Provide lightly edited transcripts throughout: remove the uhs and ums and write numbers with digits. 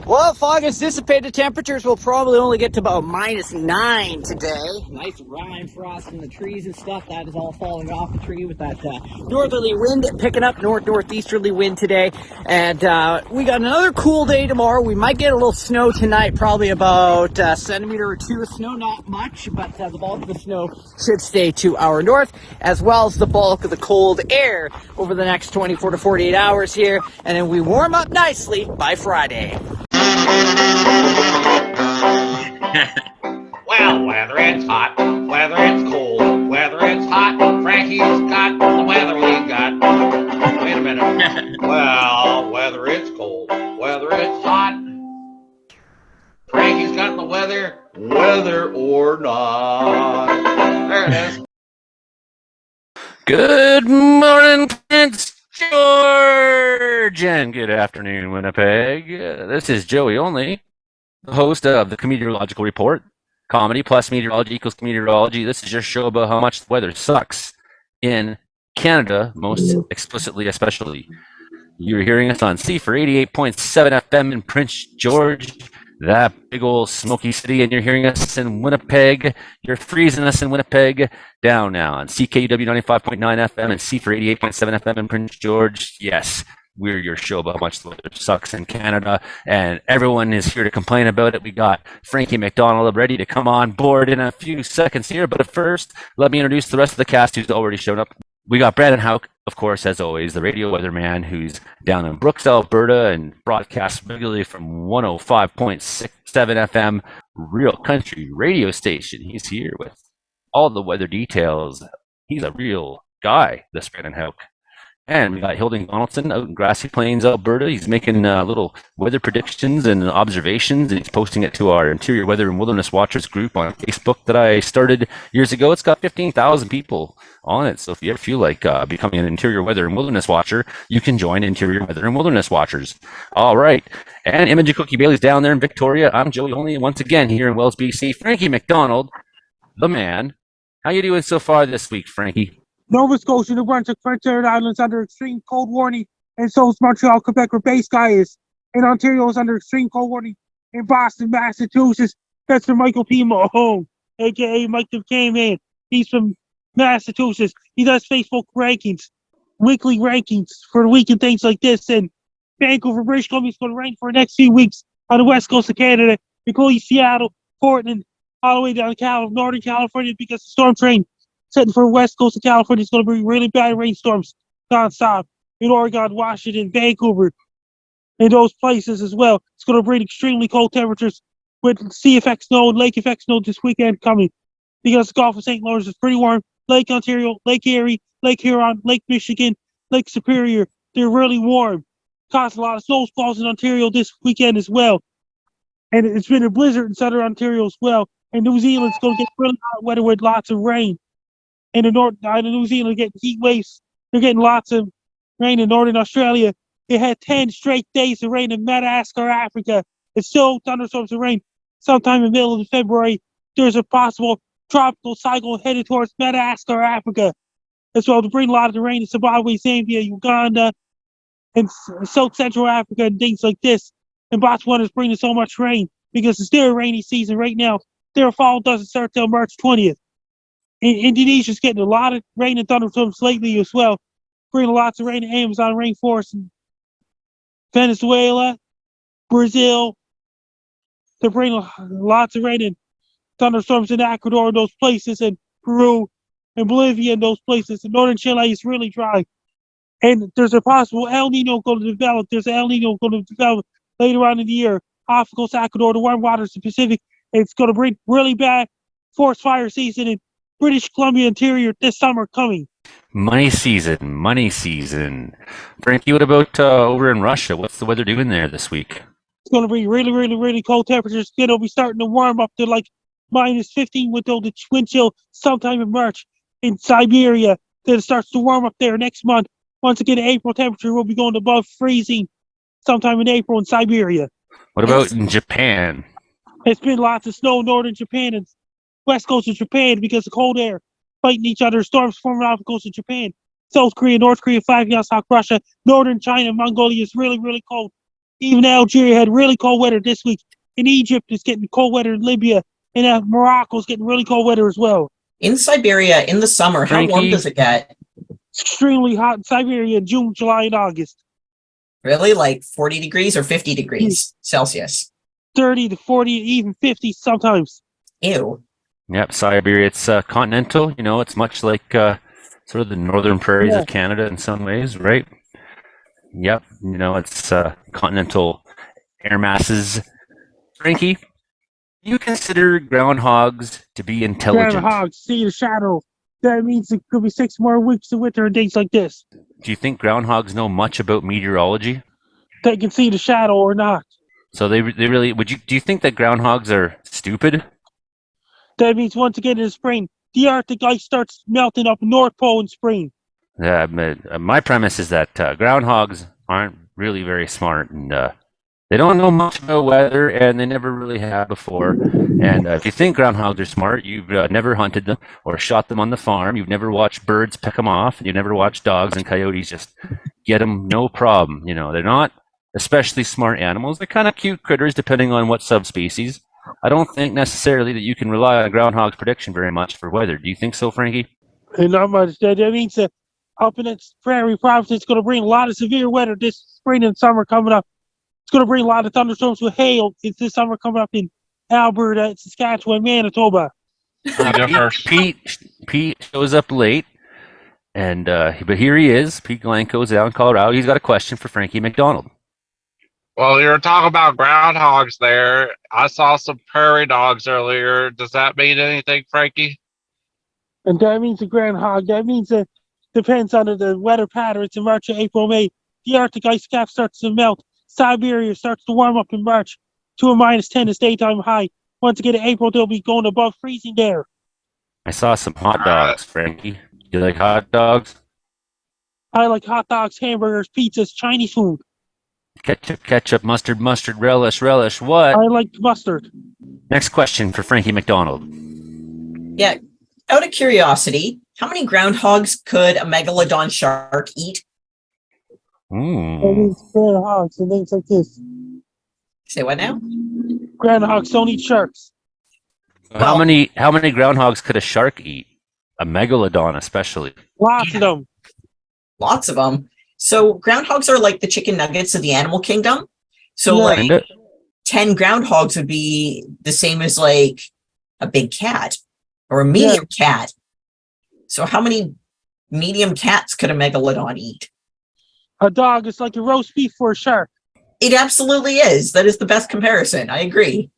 Well, fog has dissipated. Temperatures will probably only get to about -9 today. Nice rime frost in the trees and stuff. That is all falling off the tree with that northerly wind picking up, northeasterly wind today. And we got another cool day tomorrow. We might get a little snow tonight, probably about a centimeter or two of snow, not much, but the bulk of the snow should stay to our north, as well as the bulk of the cold air over the next 24 to 48 hours here. And then we warm up nicely by Friday. Well, whether it's hot, whether it's cold, whether it's hot, Frankie's got the weather we got. Wait a minute. Well, whether it's cold, whether it's hot, Frankie's got the weather, whether or not. There it is. Good morning, Prince George, and good afternoon, Winnipeg. This is Joey Only, the host of the Comedeorological Report. Comedy plus meteorology equals Comedeorology. This is your show about how much the weather sucks in Canada, most explicitly, especially. You're hearing us on C for 88.7 FM in Prince George, that big old smoky city, and you're hearing us in Winnipeg. You're freezing us in Winnipeg down now on CKUW 95.9 FM and C for 88.7 FM in Prince George. Yes, we're your show about how much the weather sucks in Canada, and everyone is here to complain about it. We got Frankie McDonald ready to come on board in a few seconds here, but first, let me introduce the rest of the cast who's already shown up. We got Brandon Houck, of course, as always, the radio weatherman who's down in Brooks, Alberta, and broadcasts regularly from 105.67 FM Real Country radio station. He's here with all the weather details. He's a real guy, this Brandon Houck. And we got Hilding Donaldson out in Grassy Plains, Alberta. He's making little weather predictions and observations, and he's posting it to our Interior Weather and Wilderness Watchers group on Facebook that I started years ago. It's got 15,000 people on it, so if you ever feel like becoming an Interior Weather and Wilderness Watcher, you can join Interior Weather and Wilderness Watchers. All right, and Imogen Cookie Bailey's down there in Victoria. I'm Joey Only, once again here in Wells, BC. Frankie McDonald, the man. How you doing so far this week, Frankie? Nova Scotia, New Brunswick, French Islands under extreme cold warning, and so is Montreal, Quebec, where base sky is. And Ontario is under extreme cold warning. In Boston, Massachusetts, that's for Michael P. Mahone, a.k.a. Mike the K-Man. He's from Massachusetts. He does Facebook rankings, weekly rankings for the week and things like this. And Vancouver, British Columbia is going to rain for the next few weeks on the west coast of Canada, including Seattle, Portland, all the way down to Northern California, because the storm train setting for west coast of California is going to be really bad rainstorms nonstop in Oregon, Washington, Vancouver, and those places as well. It's going to bring extremely cold temperatures with sea effect snow and lake effect snow this weekend coming, because the Gulf of St. Lawrence is pretty warm. Lake Ontario, Lake Erie, Lake Huron, Lake Michigan, Lake Superior, they're really warm. Caused a lot of snowfalls in Ontario this weekend as well. And it's been a blizzard in southern Ontario as well. And New Zealand's going to get really hot weather with lots of rain. In the north, New Zealand, getting heat waves. They're getting lots of rain in northern Australia. It had 10 straight days of rain in Madagascar, Africa. It's still thunderstorms of rain. Sometime in the middle of February, there's a possible tropical cyclone headed towards Madagascar, Africa, as well, to bring a lot of the rain to Zimbabwe, Zambia, Uganda, and South Central Africa, and things like this. And Botswana is bringing so much rain because it's their rainy season right now. Their fall doesn't start till March 20th. Indonesia's getting a lot of rain and thunderstorms lately as well, bringing lots of rain in Amazon rainforest in Venezuela, Brazil. They're bringing lots of rain and thunderstorms in Ecuador, those places, and Peru and Bolivia, and those places. And northern Chile is really dry. And there's a possible El Nino going to develop. There's an El Nino going to develop later on in the year off the coast of Ecuador, the warm waters of the Pacific. It's going to bring really bad forest fire season in British Columbia interior this summer coming. Money season. Frankie, what about over in Russia? What's the weather doing there this week? It's going to be really, really, really cold temperatures. It'll be starting to warm up to like -15 with the wind chill sometime in March. In Siberia, then it starts to warm up there next month. Once again, April temperature will be going above freezing sometime in April in Siberia. What about in Japan? It's been lots of snow in northern Japan and west coast of Japan because of cold air fighting each other. Storms forming off the coast of Japan. South Korea, North Korea, 5 South Russia, northern China, Mongolia is really, really cold. Even Algeria had really cold weather this week. And Egypt is getting cold weather in Libya. And Morocco's getting really cold weather as well. In Siberia, in the summer, how warm Frankie? does it get? It's extremely hot in Siberia in June, July, and August. Really? Like 40 degrees or 50 degrees Celsius? 30 to 40, even 50 sometimes. Ew. Yep, Siberia. It's continental. You know, it's much like sort of the northern prairies Yeah. of Canada in some ways, right? Yep. You know, it's continental air masses. Frankie, do you consider groundhogs to be intelligent? Groundhogs see the shadow. That means it could be 6 more weeks of winter and days like this. Do you think groundhogs know much about meteorology? They can see the shadow or not. So they really would you? Do you think that groundhogs are stupid? That means once again in the spring, the Arctic ice starts melting up North Pole in spring. Yeah, my premise is that groundhogs aren't really very smart, and they don't know much about weather, and they never really have before. And if you think groundhogs are smart, you've never hunted them or shot them on the farm. You've never watched birds pick them off, and you've never watched dogs and coyotes just get them no problem. You know, they're not especially smart animals. They're kind of cute critters, depending on what subspecies. I don't think necessarily that you can rely on a groundhog's prediction very much for weather. Do you think so, Frankie? And not much. That means that up in its prairie province, it's going to bring a lot of severe weather this spring and summer coming up. It's going to bring a lot of thunderstorms with hail. It's this summer coming up in Alberta, Saskatchewan, Manitoba. Pete shows up late, and but here he is. Pete Glanco's out in Colorado. He's got a question for Frankie McDonald. Well, you were talking about groundhogs there. I saw some prairie dogs earlier. Does that mean anything, Frankie? And that means the groundhog. That means it depends on the weather patterns in March, April, May. The Arctic ice cap starts to melt. Siberia starts to warm up in March to a -10 is daytime high. Once again in April, they'll be going above freezing there. I saw some hot dogs, Frankie. You like hot dogs? I like hot dogs, hamburgers, pizzas, Chinese food. Ketchup, mustard, relish. What? I like mustard. Next question for Frankie McDonald. Yeah. Out of curiosity, how many groundhogs could a megalodon shark eat? That Ooh. means groundhogs and things like this. Say what now? Groundhogs don't eat sharks. How many groundhogs could a shark eat? A megalodon, especially. Lots of them. Lots of them. So groundhogs are like the chicken nuggets of the animal kingdom. So Yeah. like Kinda. 10 groundhogs would be the same as like a big cat or a medium cat. So how many medium cats could a megalodon eat? A dog is like a roast beef for a shark. It absolutely is. That is the best comparison. I agree.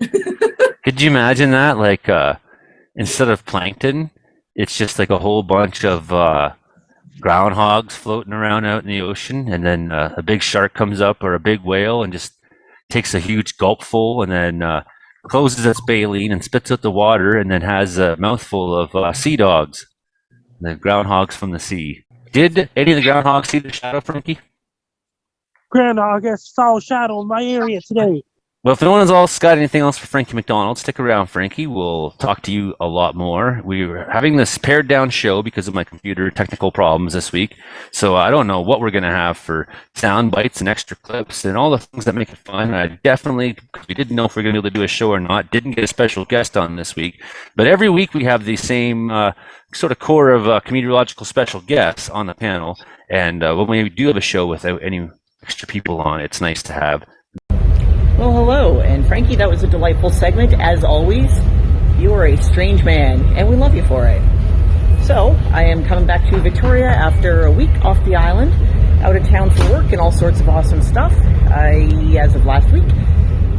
Could you imagine that? Like, instead of plankton, it's just like a whole bunch of groundhogs floating around out in the ocean, and then a big shark comes up or a big whale and just takes a huge gulpful, and then closes its baleen and spits out the water, and then has a mouthful of sea dogs, the groundhogs from the sea. Did any of the groundhogs see the shadow, Frankie? Groundhog has saw a shadow in my area today. Well, if no one has got anything else for Frankie McDonald, stick around, Frankie. We'll talk to you a lot more. We were having this pared down show because of my computer technical problems this week. So I don't know what we're going to have for sound bites and extra clips and all the things that make it fun. I definitely, because we didn't know if we were going to be able to do a show or not, didn't get a special guest on this week. But every week we have the same sort of core of meteorological special guests on the panel. And when we do have a show without any extra people on, it's nice to have. Well, hello, and Frankie, that was a delightful segment. As always, you are a strange man, and we love you for it. So, I am coming back to Victoria after a week off the island, out of town for work and all sorts of awesome stuff. As of last week,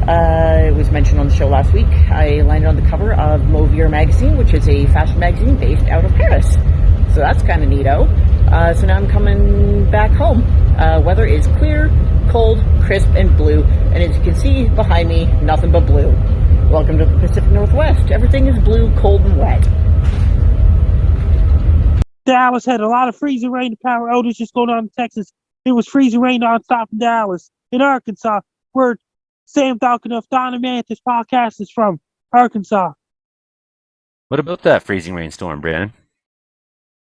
it was mentioned on the show last week, I landed on the cover of Mauvier magazine, which is a fashion magazine based out of Paris. So that's kind of neato. So now I'm coming back home. Weather is clear, cold, crisp, and blue. And as you can see behind me, nothing but blue. Welcome to the Pacific Northwest. Everything is blue, cold, and wet. Dallas had a lot of freezing rain and power outages going on in Texas. It was freezing rain nonstop in Dallas. In Arkansas, where Sam Falcon of Donna Mantis podcast is from, Arkansas. What about that freezing rainstorm, Brandon?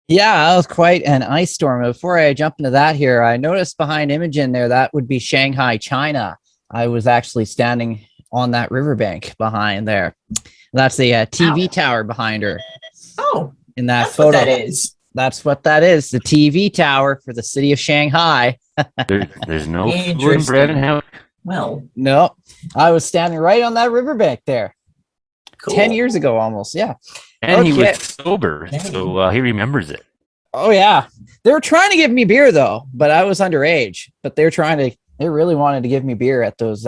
Yeah, that was quite an ice storm. Before I jump into that here, I noticed behind Imogen there, that would be Shanghai, China. I was actually standing on that riverbank behind there. That's the TV tower behind her. Oh, in that that's photo. what that is. That's what that is. The TV tower for the city of Shanghai. There's no fooling Interesting. Brandon Howe. Well, No, I was standing right on that riverbank there cool. 10 years ago almost. Yeah. And he Okay. was sober, so he remembers it. Oh, yeah. They were trying to give me beer, though, but I was underage. But they really wanted to give me beer at those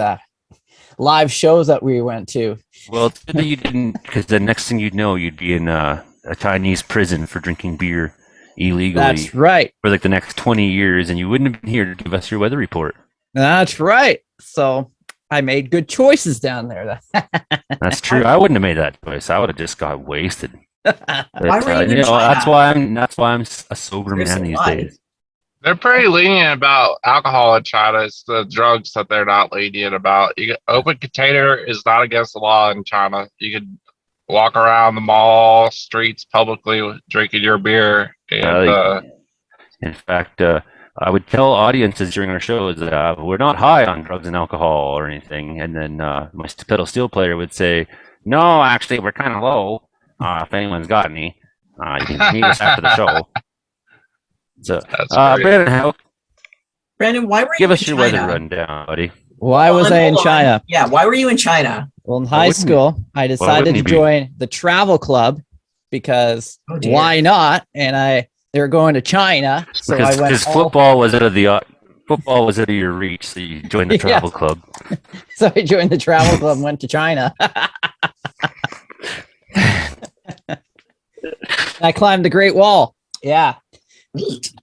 live shows that we went to. Well, it's good that you didn't, because the next thing you'd know, you'd be in a Chinese prison for drinking beer illegally. That's right. For like the next 20 years, and you wouldn't have been here to give us your weather report. That's right. So I made good choices down there. That's true. I wouldn't have made that choice. I would have just got wasted. Why were you in China? That's why I'm a sober man these days. They're pretty lenient about alcohol in China. It's the drugs that they're not lenient about. Open container is not against the law in China. You can walk around the mall, streets publicly drinking your beer. And, in fact, I would tell audiences during our shows that we're not high on drugs and alcohol or anything. And then my pedal steel player would say, no, actually, we're kind of low. If anyone's got any, you can meet us after the show. So, Brandon, why were you give in us your China? weather rundown, buddy. Why was I in Hold on. China? Yeah, why were you in China? Well, in high school, I decided to join the travel club because why not? And they were going to China, so I went. Because football was out of your reach, so you joined the travel club. So I joined the travel club and went to China. I climbed the Great Wall. Yeah. Neat.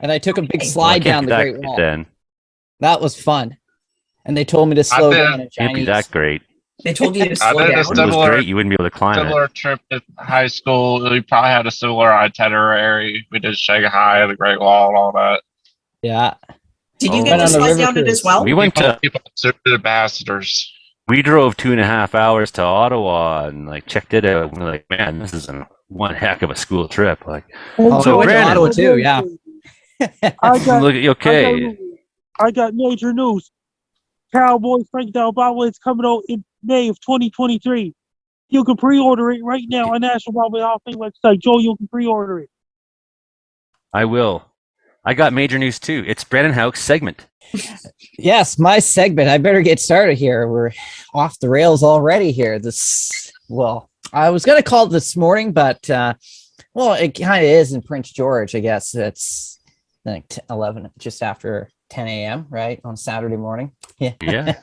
And I took a big slide down the Great Wall. Then. That was fun. And they told me to slow down in Can't be Chinese. that great. They told you to slow I did down. a If it was similar, great, you wouldn't be able to climb similar it. trip in high school. We probably had a similar itinerary. We did Shanghai, the Great Wall, and all that. Yeah. Did you Oh. get Went to on the slide river down it cruise. as well? We went to. People considered ambassadors. We drove 2.5 hours to Ottawa and checked it out. And we're like, man, this is one heck of a school trip. Like, Oh, So I went to Brandon- Ottawa too, yeah. look at you. Okay, I got major news. Cowboys Frank Dalbaba is coming out in May of 2023. You can pre-order it right now on National Broadway Hall of Fame website. Joe, you can pre-order it. I will. I got major news too. It's Brandon Houck's segment. Yes, my segment. I better get started here. We're off the rails already here. I was going to call it this morning, but it kind of is in Prince George. I guess it's like 11, just after 10 a.m. right on Saturday morning. Yeah.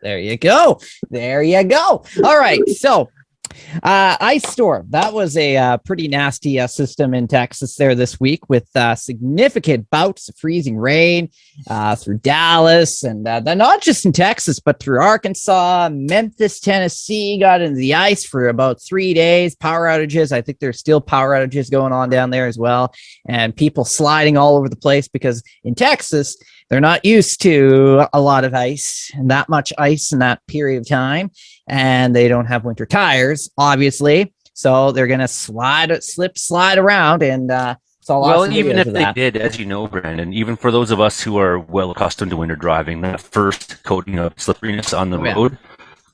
There you go. All right, so ice storm. That was a pretty nasty system in Texas there this week with significant bouts of freezing rain through Dallas and not just in Texas, but through Arkansas, Memphis, Tennessee, got into the ice for about 3 days. Power outages. I think there's still power outages going on down there as well. And people sliding all over the place because in Texas, they're not used to a lot of ice and that much ice in that period of time. And they don't have winter tires, obviously. So they're going to slide around. And well, even if they did, as you know, Brandon, even for those of us who are well accustomed to winter driving, that first coating of slipperiness on the road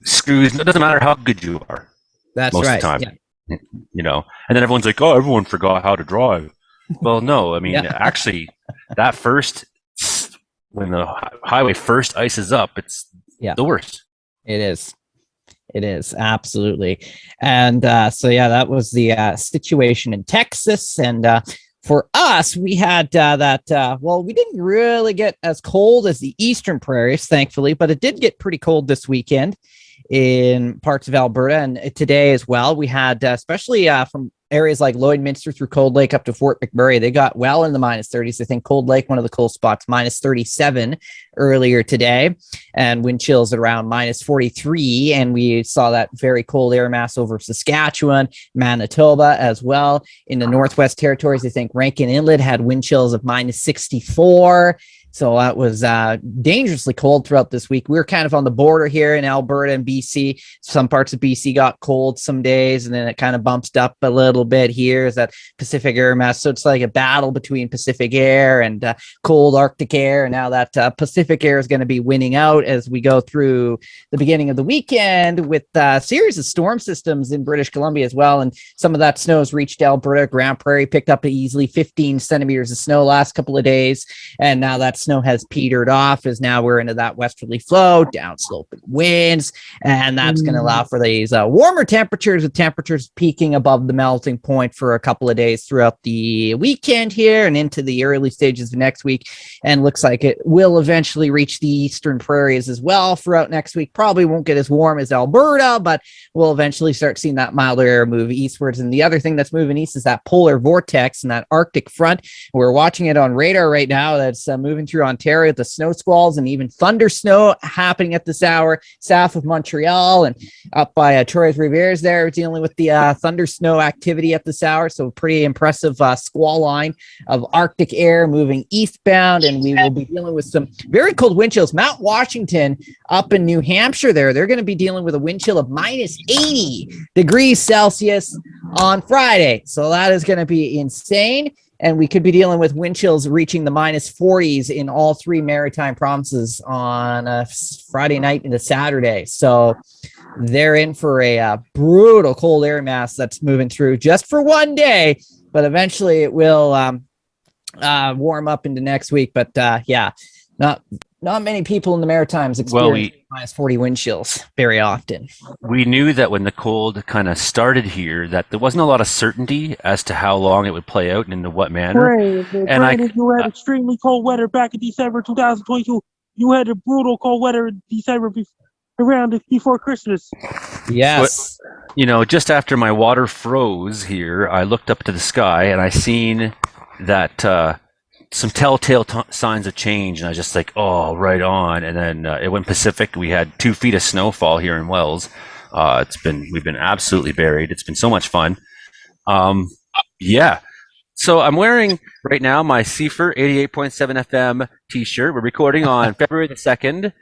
screws. It doesn't matter how good you are. That's most right. of the time, and then everyone's like, "Oh, everyone forgot how to drive." Well, no, I mean, actually, that first, when the highway first ices up, it's the worst. It is absolutely. And that was the situation in Texas. And for us, we had we didn't really get as cold as the eastern prairies, thankfully, but it did get pretty cold this weekend in parts of Alberta and today as well. We had, especially from areas like Lloydminster through Cold Lake up to Fort McMurray, they got well in the minus 30s. I think Cold Lake, one of the cold spots, minus 37 earlier today, and wind chills at around minus 43. And we saw that very cold air mass over Saskatchewan, Manitoba as well. In the Northwest Territories, I think Rankin Inlet had wind chills of minus 64. So that was dangerously cold throughout this week. We were kind of on the border here in Alberta and BC. Some parts of BC got cold some days, and then it kind of bumps up a little bit here as that Pacific air mass. So it's like a battle between Pacific air and cold Arctic air. And now that Pacific air is going to be winning out as we go through the beginning of the weekend with a series of storm systems in British Columbia as well. And some of that snow has reached Alberta. Grand Prairie picked up easily 15 centimeters of snow last couple of days. And now that snow has petered off as now we're into that westerly flow, downsloping winds, and that's going to allow for these warmer temperatures, with temperatures peaking above the melting point for a couple of days throughout the weekend here and into the early stages of next week. And looks like it will eventually reach the eastern prairies as well throughout next week. Probably won't get as warm as Alberta, but we'll eventually start seeing that milder air move eastwards. And the other thing that's moving east is that polar vortex and that Arctic front. We're watching it on radar right now. That's moving through Ontario with the snow squalls and even thunder snow happening at this hour south of Montreal and up by Torres Rivières there, dealing with the thunder snow activity at this hour. So pretty impressive squall line of Arctic air moving eastbound, and we will be dealing with some very cold wind chills. Mount Washington up in New Hampshire there, they're going to be dealing with a wind chill of minus 80 degrees Celsius on Friday. So that is going to be insane. And we could be dealing with wind chills reaching the minus 40s in all three maritime provinces on Friday night into Saturday. So they're in for a brutal cold air mass that's moving through just for one day, but eventually it will warm up into next week. But yeah, not many people in the Maritimes experience minus 40 wind chills very often. We knew that when the cold kind of started here, that there wasn't a lot of certainty as to how long it would play out and into what manner. You had extremely cold weather back in December 2022. You had a brutal cold weather in December before Christmas. Yes. But, you know, just after my water froze here, I looked up to the sky and I seen that some telltale signs of change, and I was just like, oh, right on. And then it went Pacific. We had 2 feet of snowfall here in Wells. We've been absolutely buried. It's been so much fun. Yeah. So I'm wearing right now my Cipher 88.7 FM t-shirt. We're recording on February the 2nd.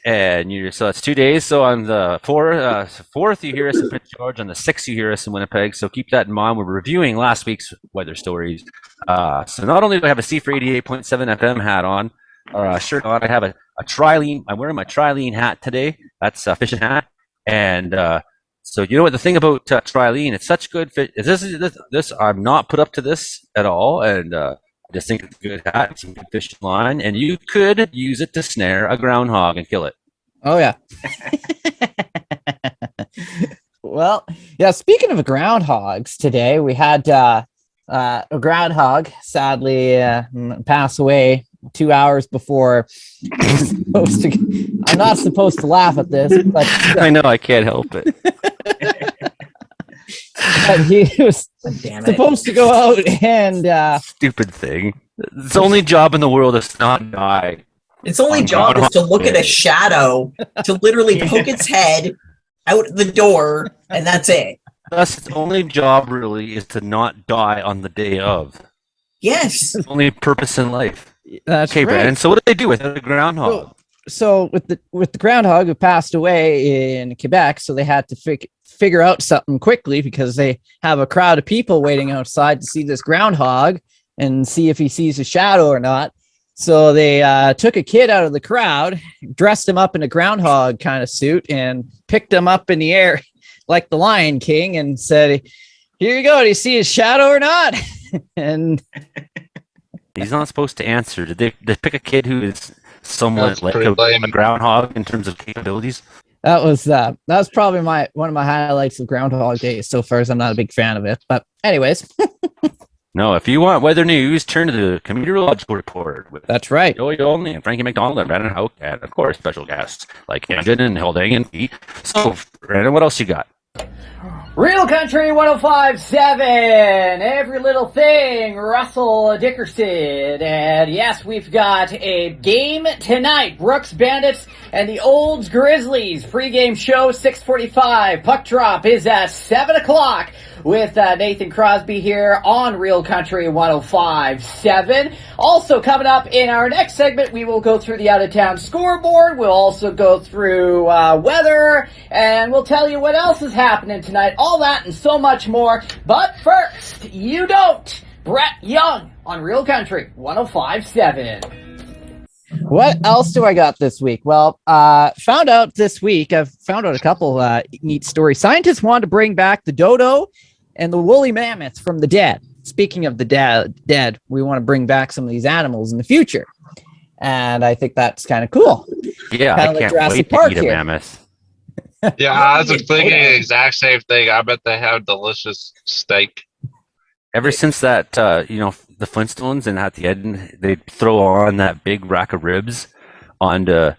And so that's 2 days. So on the 4th, you hear us in Prince George. On the 6th, you hear us in Winnipeg. So keep that in mind. We're reviewing last week's weather stories. So not only do I have a C for 88.7 FM hat on, or shirt on, I have a Trilene. I'm wearing my Trilene hat today. That's a fishing hat. And so you know what the thing about Trilene? It's such good fish. This I'm not put up to this at all, and I just think it's a good hat. It's a good fishing line, and you could use it to snare a groundhog and kill it. Oh yeah. Well, yeah. Speaking of groundhogs, today we had a groundhog sadly pass away 2 hours before. I'm not supposed to laugh at this, but I know I can't help it. But he was supposed to go out and stupid thing. Its only job in the world is to not die. Its only job is to look at a shadow, to literally poke its head out the door, and that's it. Thus, its only job really is to not die on the day of. Yes. Its only purpose in life. That's okay, right. Brandon. So what do they do with a groundhog? So with the groundhog who passed away in Quebec, so they had to figure out something quickly because they have a crowd of people waiting outside to see this groundhog and see if he sees a shadow or not. So they took a kid out of the crowd, dressed him up in a groundhog kind of suit, and picked him up in the air like the Lion King and said, "Here you go. Do you see his shadow or not?" And he's not supposed to answer. Did they pick a kid who is somewhat like a groundhog in terms of capabilities? That was probably one of my highlights of Groundhog Day so far, as I'm not a big fan of it. But anyways. No, if you want weather news, turn to the Comedeorological Report. That's right. Joey Only and Frankie McDonald and Brandon Hoke, and of course special guests like Amgen and Hilding and Pete. So, Brandon, what else you got? Real Country 105.7, every little thing, Russell Dickerson. And yes, we've got a game tonight, Brooks Bandits and the Olds Grizzlies. Pre-game show, 6:45. Puck drop is at 7 o'clock. with Nathan Crosby here on Real Country 105.7. Also coming up in our next segment, we will go through the out-of-town scoreboard. We'll also go through weather, and we'll tell you what else is happening tonight. All that and so much more. But first, you don't. Brett Young on Real Country 105.7. What else do I got this week? Well, found out this week, I've found out a couple neat stories. Scientists want to bring back the dodo and the woolly mammoths from the dead. Speaking of the dead, we want to bring back some of these animals in the future. And I think that's kind of cool. Yeah, Kinda I like can't Jurassic wait Park to eat a here. mammoth. Yeah, I was thinking the exact same thing. I bet they have delicious steak. Ever since that, the Flintstones, and at the end, they throw on that big rack of ribs onto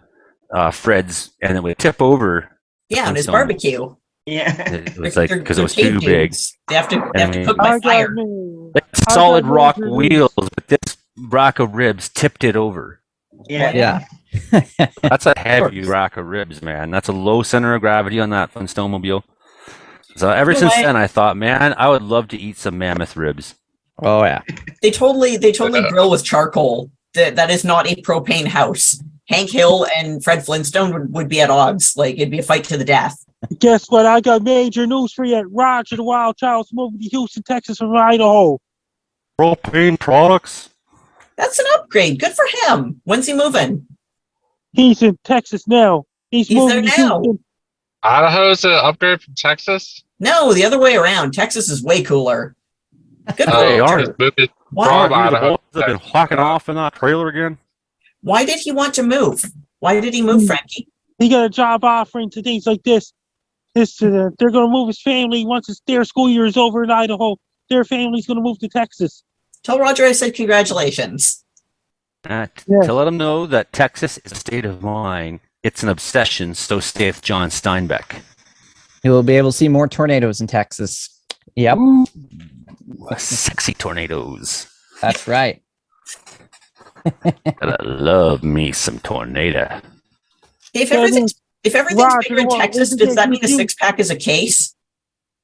Fred's, and it would tip over. Yeah, and his Flintstone. barbecue. Yeah. It was like, because it They're was cave too big. dudes. They have to cook I by got fire. me. Like I solid got rock major wheels, but this rack of ribs tipped it over. Yeah. Yeah. That's a heavy rack of ribs, man. That's a low center of gravity on that Flintstone mobile. So ever since then, I thought, man, I would love to eat some mammoth ribs. Oh, yeah. They totally grill with charcoal. That is not a propane house. Hank Hill and Fred Flintstone would be at odds. Like, it'd be a fight to the death. Guess what? I got major news for you. Roger the Wild Child's moving to Houston, Texas from Idaho. Propane products? That's an upgrade. Good for him. When's he moving? He's in Texas now. He's moving there to now. Houston. Idaho's an upgrade from Texas. No, the other way around. Texas is way cooler. Good for They him. are. Just moved it Why, from Idaho. I've been hawking off in that trailer again. why did he want to move? Why did he move, Frankie? He got a job offering to things like this. They're going to move his family once their school year is over in Idaho. Their family's going to move to Texas. Tell Roger I said congratulations. Yes. To let them know that Texas is a state of mind. It's an obsession, so saith John Steinbeck. You'll be able to see more tornadoes in Texas. Yep. Sexy tornadoes. That's right. I love me some tornado. If everything's Roger, bigger in well, Texas, isn't does that it mean a you- 6-pack is a case?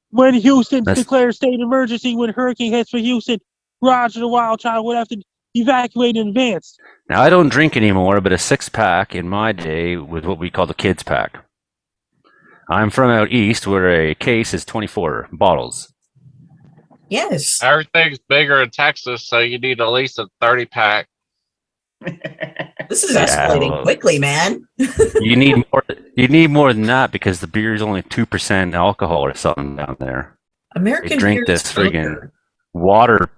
When Houston That's- declares state emergency, when hurricane hits for Houston, Roger the Wild Child would have to evacuate in advance. Now, I don't drink anymore, but a 6-pack in my day was what we call the kids pack. I'm from out east where a case is 24 bottles. Yes. Everything's bigger in Texas, so you need at least a 30-pack. This is Yeah, escalating well- quickly, man. You need more. You need more than that because the beer is only 2% alcohol or something down there. They American drink beer is this friggin' stronger.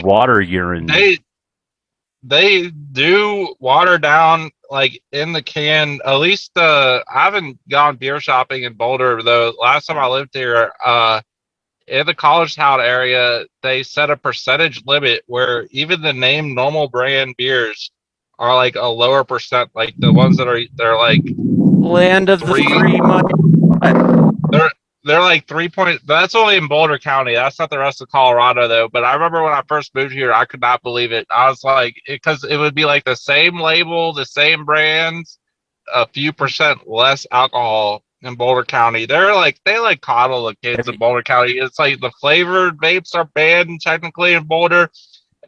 water urine. They do water down like in the can. At least I haven't gone beer shopping in Boulder though. Last time I lived here, in the college town area, they set a percentage limit where even the name normal brand beers are like a lower percent, like the ones they're like Land of the Three- free money. they're like 3 point. That's only in Boulder County. That's not the rest of Colorado though. But I remember when I first moved here, I could not believe it. I was like, because it would be like the same label, the same brands, a few percent less alcohol in Boulder County. They coddle the kids in Boulder County. It's like the flavored vapes are banned technically in Boulder,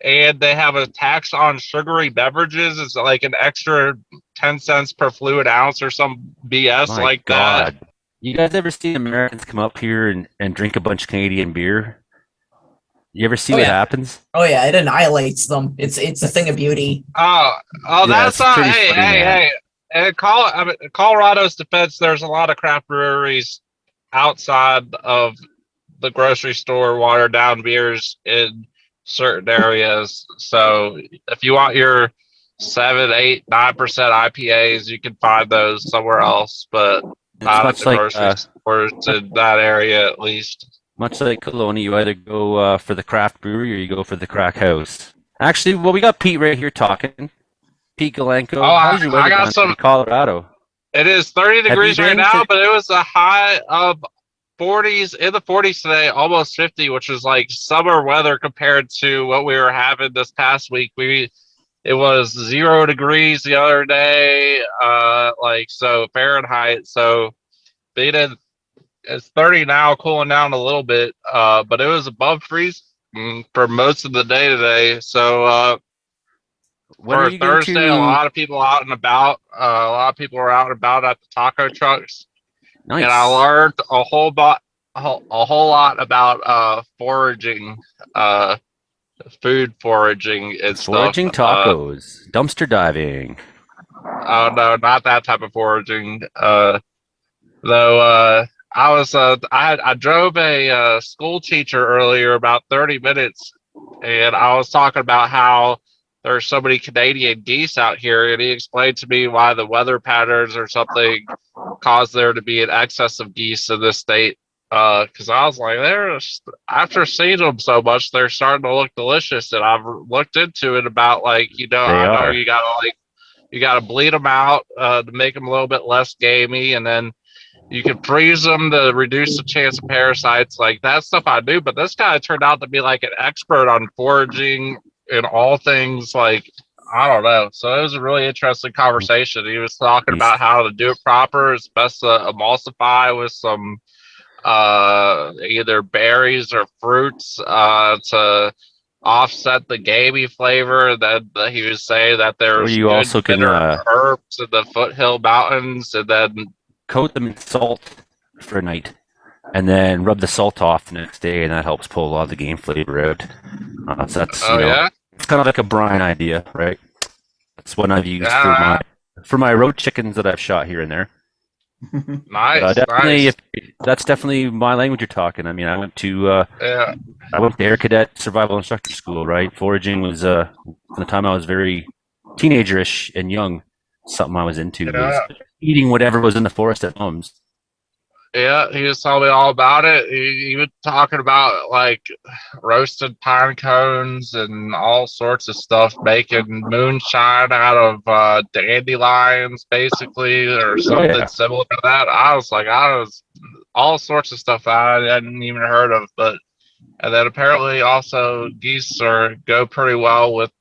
and they have a tax on sugary beverages. It's like an extra 10 cents per fluid ounce or some BS My like that. God. You guys ever see Americans come up here and drink a bunch of Canadian beer? You ever see Oh, what yeah. happens? Oh yeah, it annihilates them. It's a thing of beauty. Oh, Yeah, that's it's not. pretty Hey, funny, hey, man. hey! And Colorado's defense, there's a lot of craft breweries outside of the grocery store, watered down beers in certain areas. So if you want your 7, 8, 9% IPAs, you can find those somewhere else, but not at much the like, grocery stores in that area at least. Much like Kelowna, you either go for the craft brewery or you go for the crack house. Actually, well, we got Pete right here talking. Pete Galenko. Oh, How's your I weather got down some- in Colorado? It is 30 you degrees right been now, to- but it was a high of 40s, in the 40s today, almost 50, which is like summer weather compared to what we were having this past week. It was 0 degrees the other day, so Fahrenheit. So being It's 30 now, cooling down a little bit. But it was above freeze for most of the day today. So When are for you going Thursday, a to? lot of people out and about. A lot of people were out and about at the taco trucks, Nice. and I learned a whole lot about foraging, food foraging and Foraging stuff. tacos, dumpster diving. Oh no, not that type of foraging. Though I drove a school teacher earlier about 30 minutes, and I was talking about how there's so many Canadian geese out here, and he explained to me why the weather patterns or something caused there to be an excess of geese in this state. Because I was like, after seeing them so much, they're starting to look delicious, and I've looked into it about like They I know are. you gotta bleed them out to make them a little bit less gamey, and then you can freeze them to reduce the chance of parasites. Like that stuff I knew, but this guy turned out to be like an expert on foraging and all things like I don't know. So it was a really interesting conversation. He was talking about how to do it proper. It's best to emulsify with some either berries or fruits to offset the gamey flavor. Then he was saying that there's you also can herbs in the foothill mountains, and then coat them in salt for a night, and then rub the salt off the next day, and that helps pull a lot of the game flavor out. So that's it's kind of like a brine idea, right? That's what I've used for my road chickens that I've shot here and there. Nice, definitely, nice. That's definitely my language you're talking. I mean, I went to Air Cadet Survival Instructor School, right? Foraging was from the time I was very teenagerish and young. Something I was into was eating whatever was in the forest at homes. Yeah, he was telling me all about it. He was talking about like roasted pine cones and all sorts of stuff, making moonshine out of dandelions, basically, or something similar to that. I was all sorts of stuff I hadn't even heard of. But and then apparently also geese go pretty well with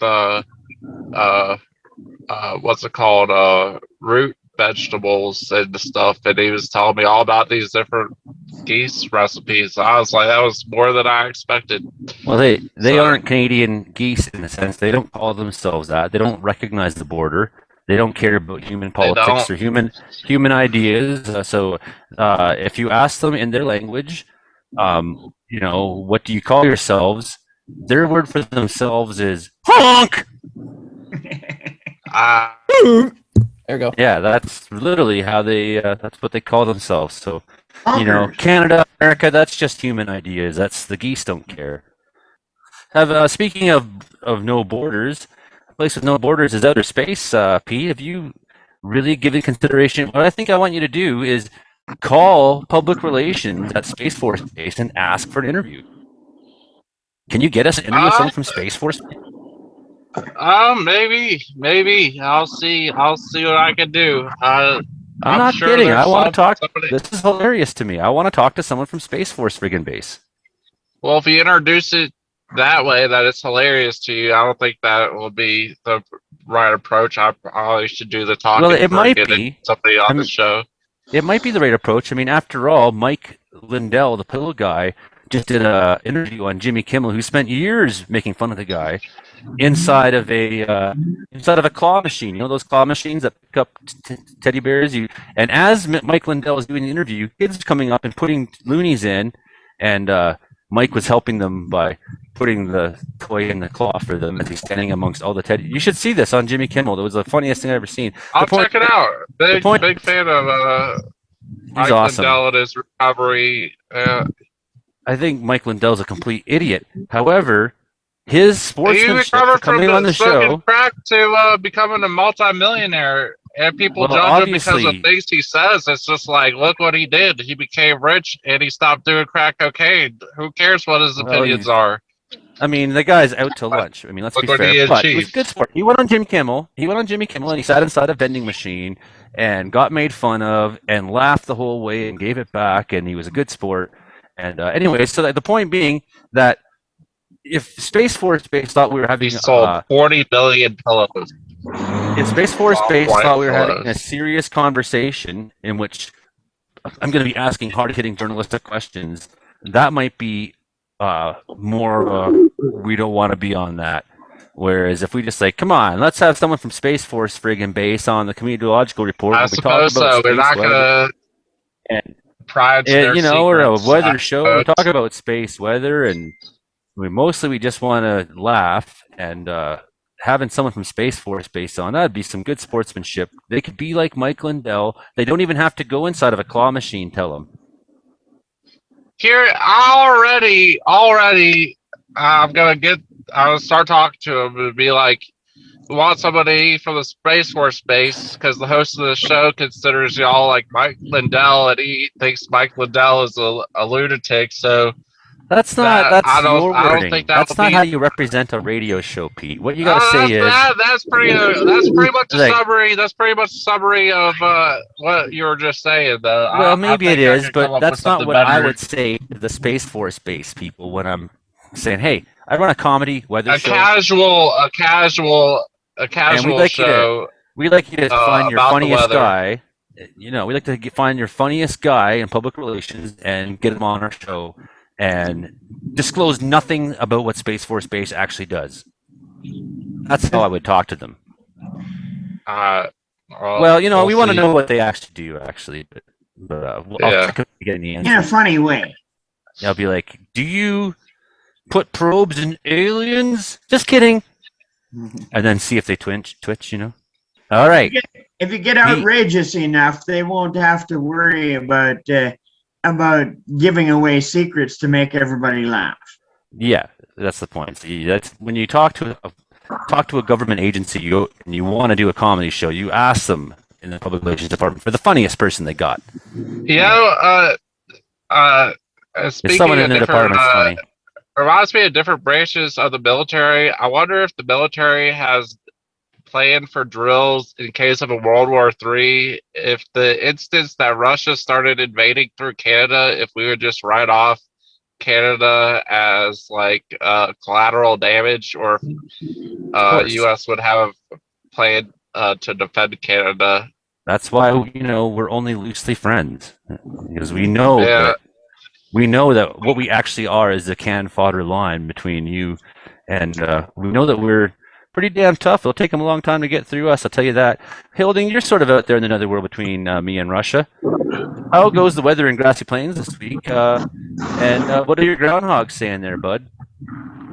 what's it called, root vegetables and stuff. And he was telling me all about these different geese recipes. I was like, that was more than I expected. Well, they aren't Canadian geese in a sense. They don't call themselves that. They don't recognize the border. They don't care about human politics or human ideas. So if you ask them in their language, what do you call yourselves? Their word for themselves is honk. There we go. Yeah, that's literally how that's what they call themselves. So, Canada, America, that's just human ideas. That's the geese don't care. Speaking of no borders, a place with no borders is outer space. Pete, have you really given consideration? What I think I want you to do is call public relations at Space Force Base and ask for an interview. Can you get us an interview with someone from Space Force? Maybe. I'll see what I can do. I'm not kidding. I want to talk. This is hilarious to me. I want to talk to someone from Space Force friggin' base. Well, if you introduce it that way, that it's hilarious to you, I don't think that will be the right approach. I probably should do the talking. Well, it might be somebody on the show. It might be the right approach. I mean, after all, Mike Lindell, the pillow guy, just did an interview on Jimmy Kimmel, who spent years making fun of the guy inside of a claw machine. You know those claw machines that pick up teddy bears. And as Mike Lindell was doing the interview, kids coming up and putting loonies in, and Mike was helping them by putting the toy in the claw for them as he's standing amongst all the teddy. You should see this on Jimmy Kimmel. It was the funniest thing I've ever seen. I'll check it out. Big fan of Mike Lindell and his recovery. I think Mike Lindell's a complete idiot. However, his sportsmanship for coming on the show, crack to becoming a multimillionaire, and people judge him because of things he says. It's just like, look what he did. He became rich and he stopped doing crack cocaine. Who cares what his opinions are? I mean, the guy's out to lunch. I mean, let's be fair. But he was good sport. He went on Jimmy Kimmel. And he sat inside a vending machine and got made fun of and laughed the whole way and gave it back. And he was a good sport. And anyway, so the point being that if Space Force Base thought we were having... He sold 40 billion pillows. If Space Force Base thought we were having a serious conversation in which I'm going to be asking hard-hitting journalistic questions, that might be more of a we don't want to be on that. Whereas if we just say, come on, let's have someone from Space Force friggin' base on the Comedeorological report. I suppose so. We're not gonna pry into their or a secrets, weather I show. We suppose. talk about space weather, and we just want to laugh. And having someone from Space Force base on, that'd be some good sportsmanship. They could be like Mike Lindell. They don't even have to go inside of a claw machine. Tell them. Here already, I'll start talking to him and be like, we want somebody from the Space Force base because the host of the show considers y'all like Mike Lindell, and he thinks Mike Lindell is a lunatic. So that's not. I don't wording. think that's not how you represent a radio show, Pete. What you gotta say is that's pretty much a summary. That's pretty much a summary of what you were just saying, though. Well, maybe it is, but that's not what I would say to the Space Force base people when I'm saying, "Hey, I run a comedy weather show." A casual show. We'd like you to find your about the funniest weather. guy. We'd like to find your funniest guy in public relations and get him on our show and disclose nothing about what Space Force Base actually does. That's how I would talk to them. Well, we want to know what they actually do, actually. But I'll check get the answer. In a funny way. I'll be like, do you put probes in aliens? Just kidding. And then see if they twitch, All right. If you get outrageous enough, they won't have to worry about giving away secrets to make everybody laugh. Yeah, that's the point. See, that's when you talk to a government agency, and you want to do a comedy show, you ask them in the public relations department for the funniest person they got. Speaking someone in of the different, department's funny. Reminds me of different branches of the military. I wonder if the military has planned for drills in case of a World War III. If the instance that Russia started invading through Canada, if we would just write off Canada as like collateral damage, or if U.S. would have planned to defend Canada. That's why we're only loosely friends, because we know that. We know that what we actually are is the can fodder line between you, and we know that we're pretty damn tough. It'll take them a long time to get through us, I'll tell you that. Hilding, you're sort of out there in another world between me and Russia. How goes the weather in Grassy Plains this week? And what are your groundhogs saying there, bud?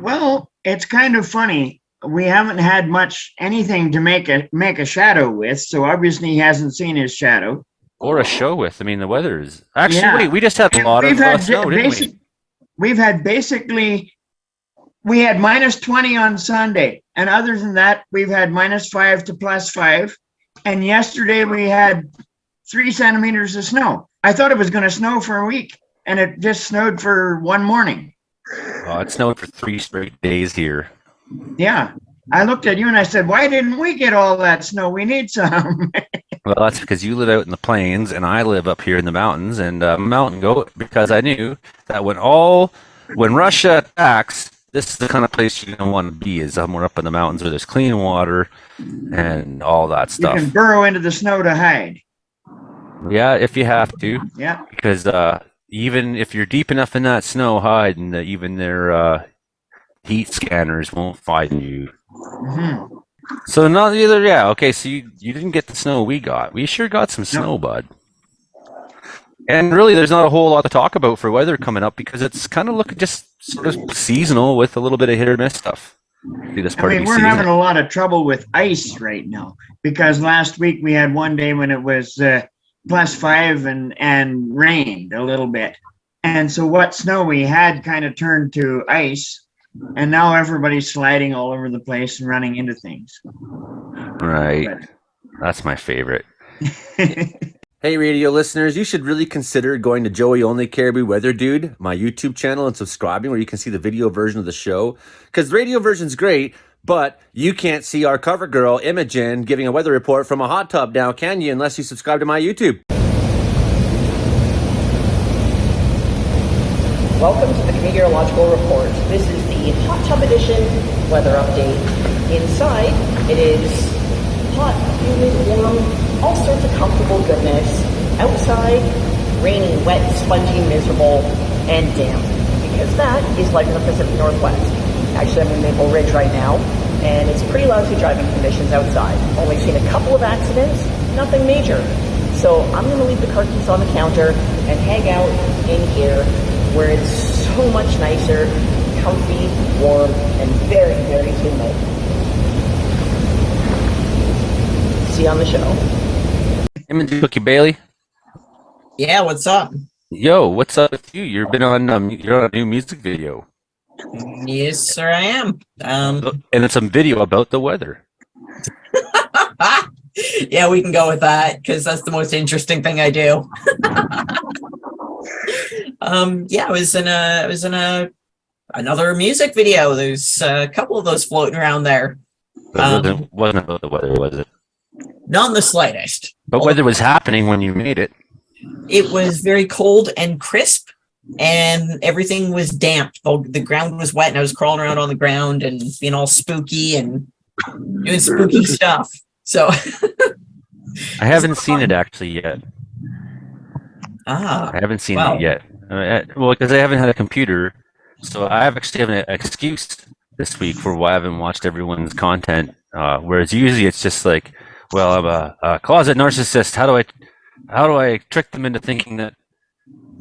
Well, it's kind of funny. We haven't had anything to make a shadow with, so obviously he hasn't seen his shadow. Or a show with. I mean, the weather is... Actually, wait, we just had a lot of snow, didn't we? We had minus 20 on Sunday. And other than that, we've had -5 to +5. And yesterday we had 3 centimeters of snow. I thought it was going to snow for a week, and it just snowed for one morning. Oh, it snowed for 3 straight days here. Yeah. I looked at you and I said, why didn't we get all that snow? We need some. Well, that's because you live out in the plains and I live up here in the mountains, and I'm a mountain goat, because I knew that when Russia attacks, this is the kind of place you don't want to be, is somewhere up in the mountains where there's clean water and all that stuff. You can burrow into the snow to hide. Yeah, if you have to. Yeah. Because even if you're deep enough in that snow hiding, even their heat scanners won't find you. Mm-hmm. So not either. Yeah. Okay. So you didn't get the snow we got. We sure got some snow, bud. And really, there's not a whole lot to talk about for weather coming up, because it's kind of looking just sort of seasonal with a little bit of hit or miss stuff. We're having a lot of trouble with ice right now, because last week we had one day when it was +5 and rained a little bit. And so what snow we had kind of turned to ice. And now everybody's sliding all over the place and running into things. Right. That's my favorite. Hey, radio listeners, you should really consider going to Joey Only Caribou Weather Dude, my YouTube channel, and subscribing, where you can see the video version of the show. Because the radio version's great, but you can't see our cover girl, Imogen, giving a weather report from a hot tub now, can you, unless you subscribe to my YouTube. Welcome to the Comedeorological Report. This is the Hot Tub Edition weather update. Inside, it is hot, humid, warm, all sorts of comfortable goodness. Outside, rainy, wet, spongy, miserable, and damp. Because that is life in the Pacific Northwest. Actually, I'm in Maple Ridge right now, and it's pretty lousy driving conditions outside. Only seen a couple of accidents, nothing major. So I'm going to leave the car keys on the counter and hang out in here where it's so much nicer, comfy, warm, and very, very humid. See you on the show. Hey, Cookie Bailey. Yeah, what's up? Yo, what's up with you? You're on a new music video. Yes, sir, I am. And it's a video about the weather. Yeah, we can go with that because that's the most interesting thing I do. Yeah, I was in another music video. There's a couple of those floating around there. Wasn't about the weather, was it? Not in the slightest. But weather was happening when you made it. It was very cold and crisp, and everything was damp. The ground was wet, and I was crawling around on the ground and being all spooky and doing spooky stuff. So I haven't seen it actually yet. I haven't seen it yet. Well, because I haven't had a computer, so I actually have an excuse this week for why I haven't watched everyone's content. Whereas usually it's just like, well, I'm a closet narcissist. How do I trick them into thinking that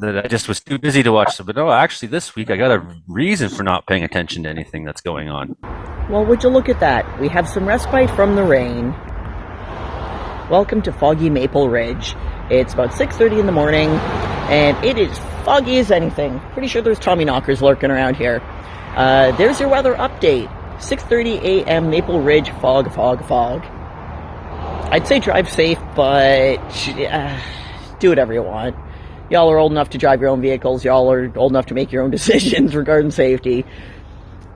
I just was too busy to watch them? But no, actually this week I got a reason for not paying attention to anything that's going on. Well, would you look at that? We have some respite from the rain. Welcome to foggy Maple Ridge. It's about 6:30 in the morning, and it is foggy as anything. Pretty sure there's Tommy knockers lurking around here. There's your weather update. 6:30 a.m. Maple Ridge, fog. I'd say drive safe, but do whatever you want. Y'all are old enough to drive your own vehicles. Y'all are old enough to make your own decisions regarding safety.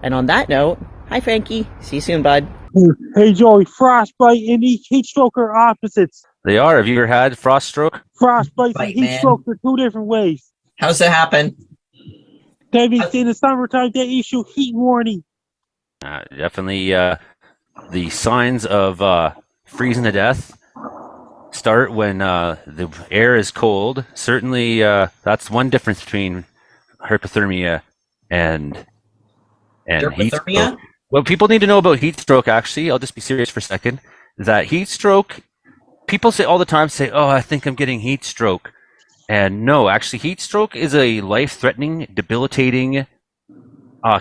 And on that note, hi, Frankie. See you soon, bud. Hey, Joey, frostbite and heat stroke are opposites. They are. Have you ever had frost stroke? Frostbite and heat stroke are two different ways. How's it happen? That means in the summertime, they issue heat warning. Definitely the signs of freezing to death start when the air is cold. Certainly, that's one difference between hypothermia and heat stroke. What people need to know about heat stroke, actually, I'll just be serious for a second, that heat stroke, people say all the time, oh, I think I'm getting heat stroke. And no, actually, heat stroke is a life-threatening, debilitating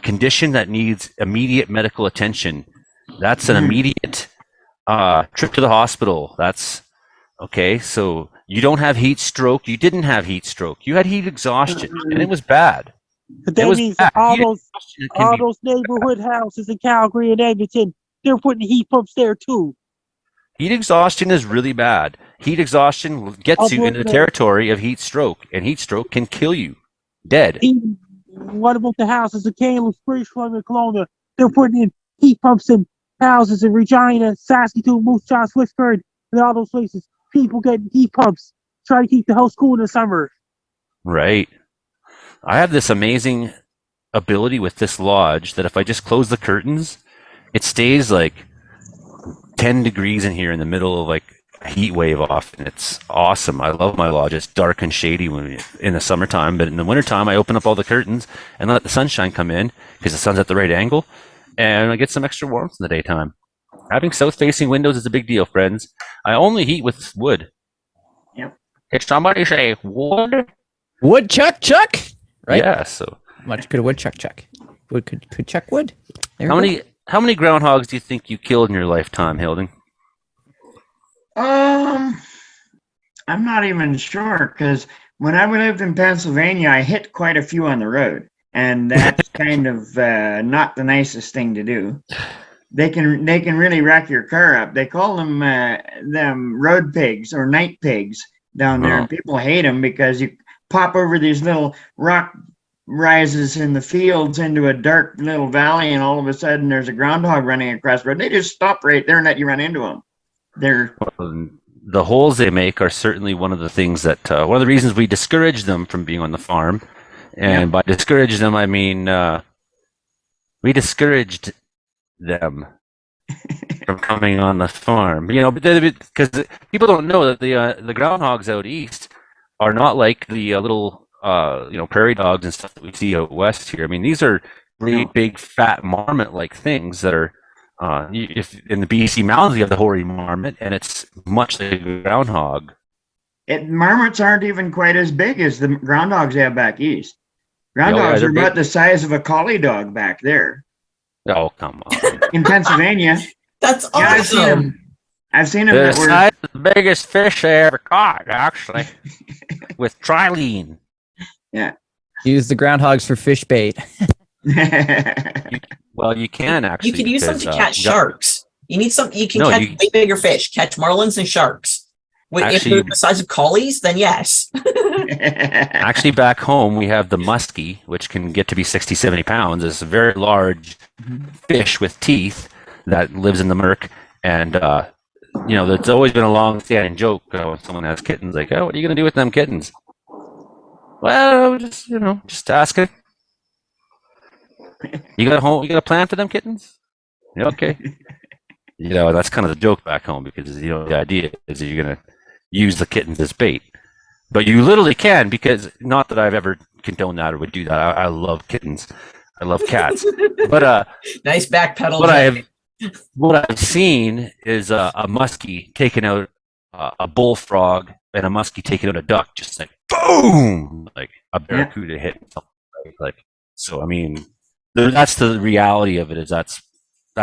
condition that needs immediate medical attention. That's an immediate trip to the hospital. That's okay. So you don't have heat stroke. You didn't have heat stroke. You had heat exhaustion, and it was bad. But that means all those neighborhood houses in Calgary and Edmonton, they're putting heat pumps there too. Heat exhaustion is really bad. Heat exhaustion gets you into the territory of heat stroke, and heat stroke can kill you dead. What about the houses in Kamloops, British Columbia, Kelowna? They're putting in heat pumps in houses in Regina, Saskatoon, Moose Jaw, Swiftburn, and all those places. People getting heat pumps, try to keep the house cool in the summer. Right. I have this amazing ability with this lodge that if I just close the curtains, it stays like 10 degrees in here in the middle of like a heat wave off, and it's awesome. I love my lodge. It's dark and shady in the summertime, but in the wintertime, I open up all the curtains and let the sunshine come in because the sun's at the right angle, and I get some extra warmth in the daytime. Having south-facing windows is a big deal, friends. I only heat with wood. Yep. If somebody say wood? Wood chuck? Right? Yeah, so. Much good wood chuck. Wood could chuck wood. How many groundhogs do you think you killed in your lifetime, Hilding? I'm not even sure, because when I lived in Pennsylvania, I hit quite a few on the road, and that's kind of not the nicest thing to do. They can really wreck your car up. They call them road pigs or night pigs down there, and people hate them because you pop over these little rock rises in the fields into a dark little valley, and all of a sudden there's a groundhog running across the road. They just stop right there and let you run into them. The holes they make are certainly one of the things that one of the reasons we discourage them from being on the farm. And by discourage them, I mean we discouraged them from coming on the farm. You know, because people don't know that the groundhogs out east are not like the little prairie dogs and stuff that we see out west here. I mean, these are really big, fat marmot-like things that are. If in the BC mountains you have the hoary marmot, and it's much like a groundhog. Marmots aren't even quite as big as the groundhogs they have back east. Groundhogs they're are about big. the size of a collie dog back there Oh, come on. in Pennsylvania. That's Yeah, I've seen awesome. them. I've seen them The that were. size of the biggest fish I ever caught, actually, with trilene. Yeah. Use the groundhogs for fish bait. Well, you can actually. You could use them to because, catch we got- sharks. You need some. You can No, catch you- way bigger fish. Catch marlins and sharks. If Actually- they're the size of collies, then yes. Actually, back home, we have the muskie, which can get to be 60, 70 pounds. It's a very large fish with teeth that lives in the murk. And, there's always been a long-standing joke when someone has kittens, like, oh, what are you going to do with them kittens? Well, just asking. You got a plan for them kittens? Yeah, okay. That's kind of the joke back home because, the idea is that you're going to use the kittens as bait. But you literally can, because not that I've ever condoned that or would do that. I love kittens. I love cats. But Nice backpedal. what I've seen is a muskie taking out a bullfrog and a muskie taking out a duck, just like boom, like a barracuda hit something. Right? Like, so I mean, that's the reality of it. Is that's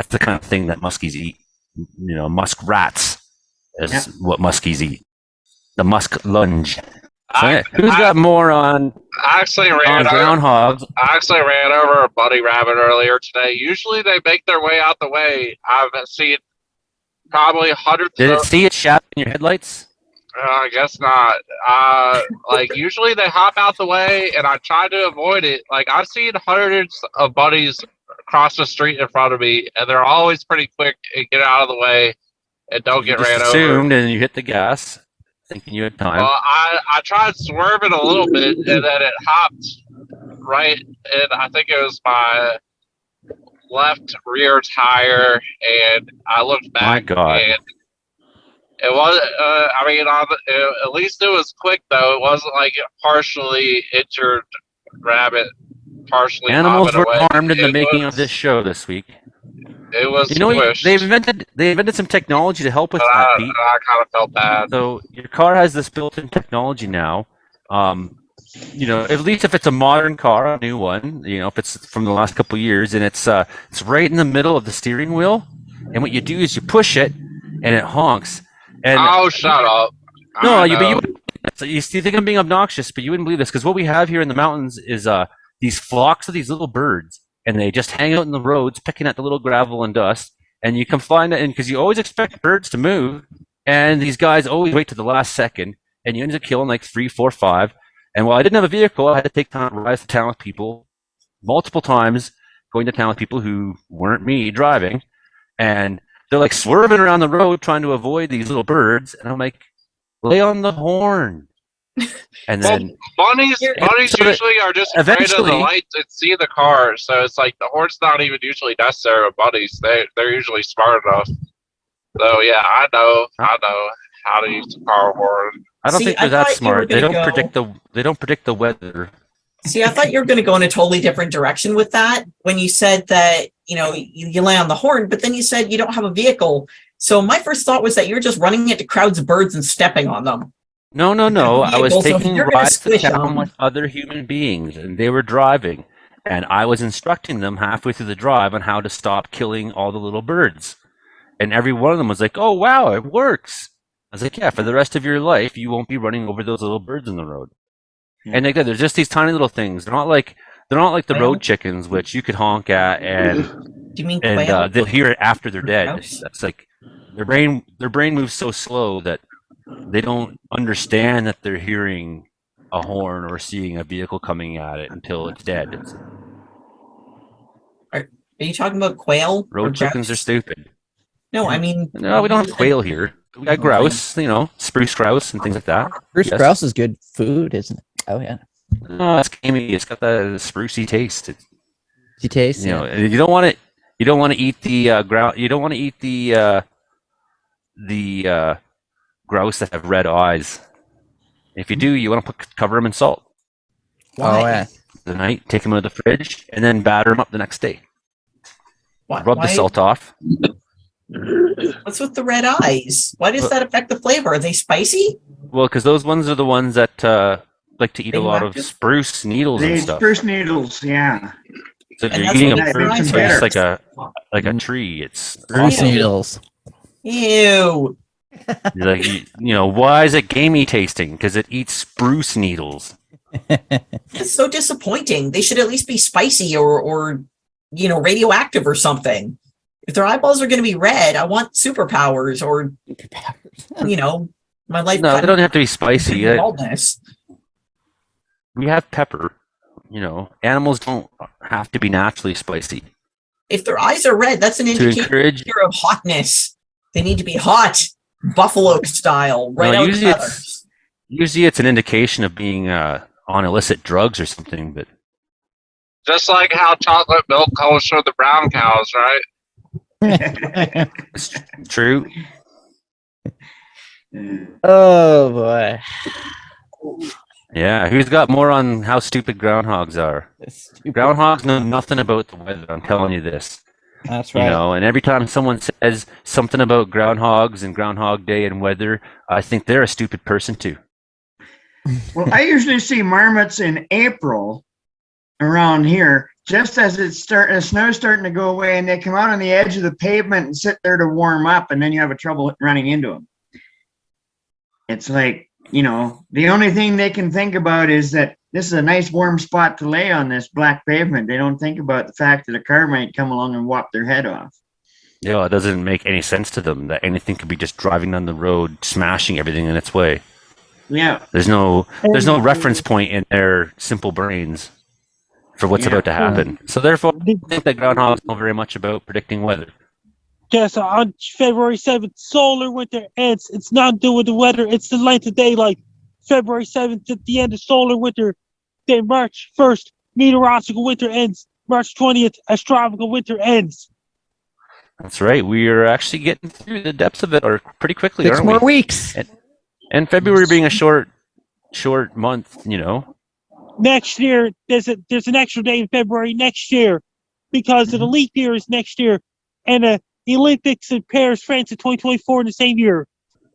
the kind of thing that muskies eat. Musk rats is what muskies eat. The musk lunge. Who's got more on I actually ran groundhogs? I actually ran over a bunny rabbit earlier today. Usually they make their way out the way. I've seen probably hundreds Did of it see it shadow in your headlights? I guess not. Usually they hop out the way, and I try to avoid it. Like, I've seen hundreds of bunnies cross the street in front of me, and they're always pretty quick and get out of the way and don't get You just ran assumed, over. and you hit the gas, thinking you had time. Well, I tried swerving a little bit, and then it hopped right, and I think it was my left rear tire, and I looked back. My God. And it was, at least it was quick, though. It wasn't like a partially injured rabbit, partially Animals hopping were away. harmed in the It making was- of this show this week. It was squished. they invented some technology to help with but that, Pete. I kind of felt bad. So your car has this built-in technology now. At least if it's a modern car, a new one, if it's from the last couple of years, and it's right in the middle of the steering wheel. And what you do is you push it, and it honks. And Oh, shut up. no, I but know. you think I'm being obnoxious, but you wouldn't believe this because what we have here in the mountains is these flocks of these little birds, and they just hang out in the roads, picking at the little gravel and dust. And you can find it, because you always expect birds to move, and these guys always wait to the last second, and you end up killing like 3, 4, 5. And while I didn't have a vehicle, I had to take time to ride to town with people multiple times, going to town with people who weren't me driving, and they're like swerving around the road trying to avoid these little birds, and I'm like, lay on the horn. And then Bunnies so usually are just afraid of the eventually- lights and see the car, so it's like the horn's not even usually necessary with bunnies. They're usually smart enough. So yeah, I know how to use the car horn. I don't See, think I they're that thought you were smart. They gonna don't predict the weather. See, I thought you were going to go in a totally different direction with that when you said that, you lay on the horn, but then you said you don't have a vehicle. So my first thought was that you're just running into crowds of birds and stepping on them. No. I was Vehicle, so if taking you're gonna rides to squish town 'em- with other human beings, and they were driving, and I was instructing them halfway through the drive on how to stop killing all the little birds. And every one of them was like, "Oh wow, it works." I was like, "Yeah, for the rest of your life, you won't be running over those little birds in the road." Yeah. And they're just these tiny little things. They're not like the Quail? road chickens, which you could honk at, and Do you mean quail? they'll hear it after they're dead. Grouse? That's like their brain moves so slow that they don't understand that they're hearing a horn or seeing a vehicle coming at it until it's dead. Are you talking about quail? or Road chickens are grouse? stupid. No, I mean. No, we don't have quail here. We got grouse, spruce grouse and things like that. Bruce Yes. grouse is good food, isn't it? Oh yeah. No, it's gamey. It's got that sprucey taste. Do you taste? You don't want it. You don't want to eat the ground. You don't want to eat the grouse that have red eyes. If you do, you want to cover them in salt. Why? Oh, yeah. The night, take them out of the fridge, and then batter them up the next day. Why? Rub the salt off. What's with the red eyes? Why does that affect the flavor? Are they spicy? Well, because those ones are the ones that like to eat a lot of Radioactive? spruce needles and They stuff. spruce needles, yeah. So if And you're that's eating what a makes fruit, them it's better. just like a tree. It's Spruce awful. needles. Ew. Like why is it gamey tasting? Because it eats spruce needles. It's so disappointing. They should at least be spicy or radioactive or something. If their eyeballs are going to be red, I want superpowers or my life. No, they don't have to be spicy. Baldness. We have pepper. Animals don't have to be naturally spicy. If their eyes are red, that's an To indicator encourage, of hotness. They need to be hot, buffalo style, right out of the feathers. usually it's an indication of being on illicit drugs or something. But Just like how chocolate milk comes from the brown cows, right? it's true. Oh, boy. Yeah, who's got more on how stupid groundhogs are? Groundhogs know nothing about the weather. I'm telling you this. That's right. And every time someone says something about groundhogs and Groundhog Day and weather, I think they're a stupid person too. Well, I usually see marmots in April around here, just as the snow's starting to go away, and they come out on the edge of the pavement and sit there to warm up, and then you have a trouble running into them. It's like, the only thing they can think about is that this is a nice warm spot to lay on this black pavement. They don't think about the fact that a car might come along and whop their head off. It doesn't make any sense to them that anything could be just driving down the road, smashing everything in its way. Yeah. There's no reference point in their simple brains for what's about to happen. So therefore, I think that groundhogs know very much about predicting weather. Yes, on February 7th, solar winter ends. It's not due with the weather. It's the length of daylight. February 7th, at the end of solar winter. Then March 1st, meteorological winter ends. March 20th, astronomical winter ends. That's right. We are actually getting through the depths of it pretty quickly, 6 aren't we? more weeks. And February being a short month, Next year, there's an extra day in February next year because the leap year is next year. And the Olympics in Paris, France in 2024 in the same year.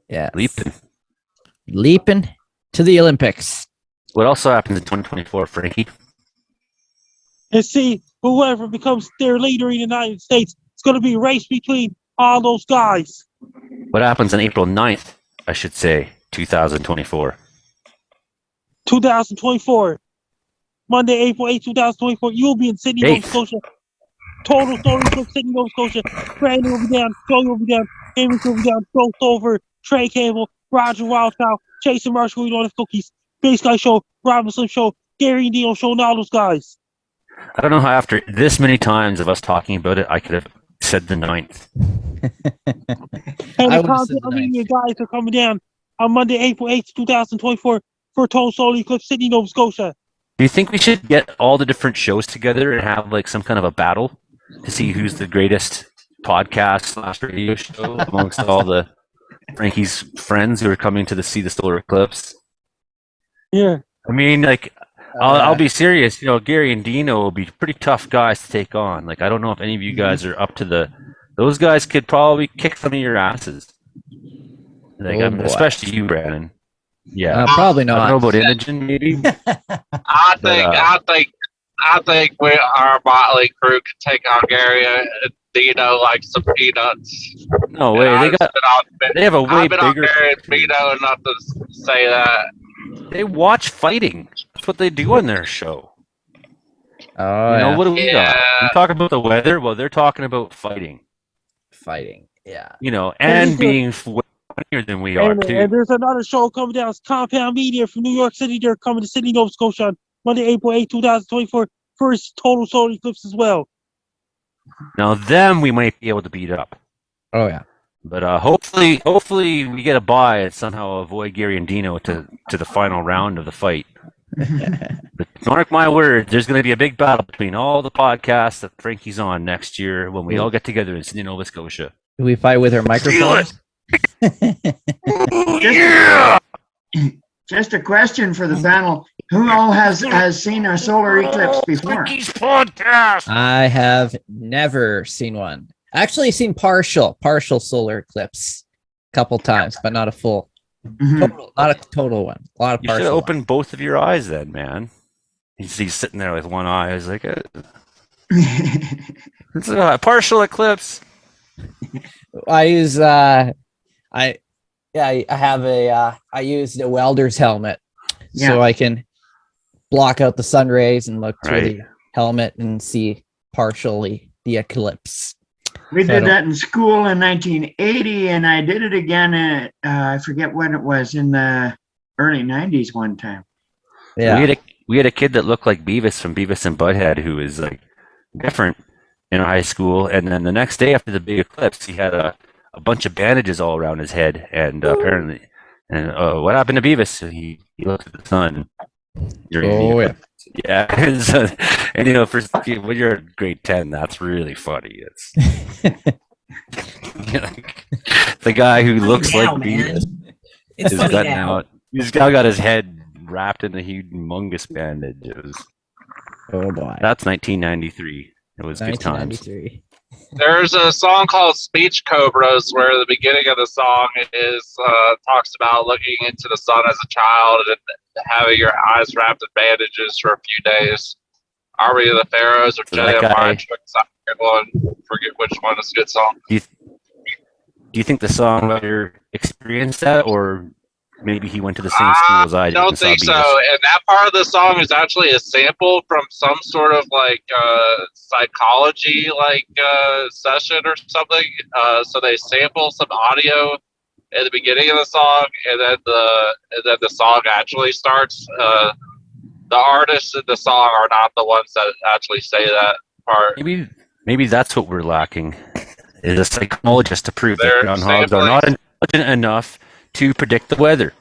Yeah. Leaping to the Olympics. What also happens in 2024, Frankie? And see, whoever becomes their leader in the United States, it's going to be a race between all those guys. What happens on April 9th, I should say, 2024? 2024. Monday, April 8th, 2024. You'll be in Sydney, Nova Scotia. Total story from Sydney, Nova Scotia. Brandon will be down. Joey will be down. Amos will be down. Joe Stover. Trey Campbell. Roger Wildfowl. Jason Marshall. We don't have cookies. Base Guy Show. Robin Slim Show. Gary and Dino Show. And all those guys. I don't know how after this many times of us talking about it, I could have said the 9th. And the content media guys are coming down on Monday, April 8th, 2024 for a total solar eclipse, Sydney, Nova Scotia. Do you think we should get all the different shows together and have like some kind of a battle to see who's the greatest podcast / radio show amongst all the Frankie's friends who are coming to see the solar eclipse? Yeah. I mean, like, I'll be serious. Gary and Dino will be pretty tough guys to take on. Like, I don't know if any of you guys are up to those guys could probably kick some of your asses. Like, especially you, Brandon. Yeah, probably not. I don't know about Imogen, maybe. I think our motley crew can take on Gary and Dino like some peanuts. No way. They have a way I've been bigger. on Gary and Dino enough to say that. They watch fighting. That's what they do on their show. Oh, what do we got? We talk about the weather. Well, they're talking about fighting. Yeah. And being funnier than we are too. And there's another show coming down. It's Compound Media from New York City. They're coming to Sydney, Nova Scotia on Monday, April 8th, 2024 for his total solar eclipse as well. Now, them we might be able to beat up. Oh yeah. But hopefully we get a bye and somehow avoid Gary and Dino to the final round of the fight. But mark my word, there's going to be a big battle between all the podcasts that Frankie's on next year when we all get together in Sydney, Nova Scotia. Do we fight with our microphones? Yeah! Just a question for the panel. Who all has seen a solar eclipse before? podcast. I have never seen one. Actually, seen partial solar eclipse a couple times, but not a full. Mhm. Not a total one. A lot of You should partial. open both of your eyes then, man. He's sitting there with one eye. He's like, it's a partial eclipse. I use I have I used a welder's helmet so I can block out the sun rays and look through the helmet and see partially the eclipse. We did that in school in 1980, and I did it again at, I forget when it was, in the early 90s one time. Yeah. We had a kid that looked like Beavis from Beavis and Butthead who was like different in high school, and then the next day after the big eclipse, he had a bunch of bandages all around his head, and apparently, what happened to Beavis? So he looked at the sun during the eclipse. Yeah, and when you're in grade 10, that's really funny. It's the guy who looks like Beavis It's is funny cutting now. out. He's now got his head wrapped in a humongous bandage. Oh boy. That's 1993. It was good times. 1993. There's a song called Speech Cobras where the beginning of the song is talks about looking into the sun as a child and having your eyes wrapped in bandages for a few days. Army of the Pharaohs or So that Jedi guy- Mind Tricks. I forget which one is a good song. Do you think the songwriter experienced that, or maybe he went to the same school as I did? I don't and saw think so. Beavis? And that part of the song is actually a sample from some sort of like psychology session or something. So they sample some audio at the beginning of the song, and then the song actually starts. The artists in the song are not the ones that actually say that part. Maybe that's what we're lacking. Is a psychologist to prove that They're groundhogs are sampling. not intelligent enough to predict the weather.